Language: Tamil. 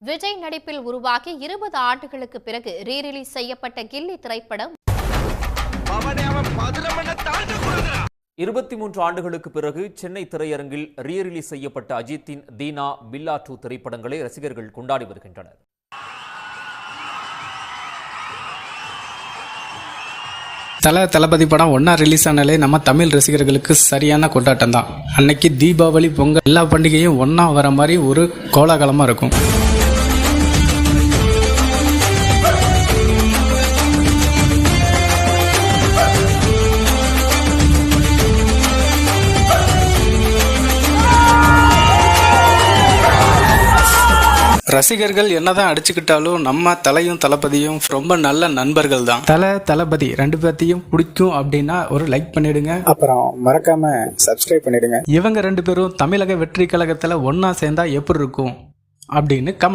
விஜய் நடிப்பில் உருவாகி 20 ஆண்டுகளுக்கு பிறகு ரீரிலீஸ் செய்யப்பட்ட கில்லி திரைப்படம் 23 ஆண்டுகளுக்கு பிறகு சென்னை திரையரங்கில் ரீரிலீஸ் செய்யப்பட்ட அஜித்தின் தீனா, பில்லா 2 திரைப்படங்களை ரசிகர்கள் கொண்டாடி வருகின்றனர். தளபதி படம் ஒன்னா ரிலீஸ் ஆனாலே நம்ம தமிழ் ரசிகர்களுக்கு சரியான கொண்டாட்டம் தான். அன்னைக்கு தீபாவளி, பொங்கல் எல்லா பண்டிகையும் ஒன்னா வர மாதிரி ஒரு கோலாகலமா இருக்கும். ரசிகர்கள் என்னதான் அடிச்சுக்கிட்டாலும் நம்ம தலையும் தளபதியும் ரொம்ப நல்ல நண்பர்கள் தான். தளபதி 2 பேர்த்தையும் பிடிக்கும் அப்படின்னா ஒரு லைக் பண்ணிடுங்க, அப்புறம் மறக்காம சப்ஸ்கிரைப் பண்ணிடுங்க. இவங்க 2 பேரும் தமிழக வெற்றி கழகத்துல ஒன்னா சேர்ந்தா எப்படி இருக்கும் அப்படின்னு கமெண்ட்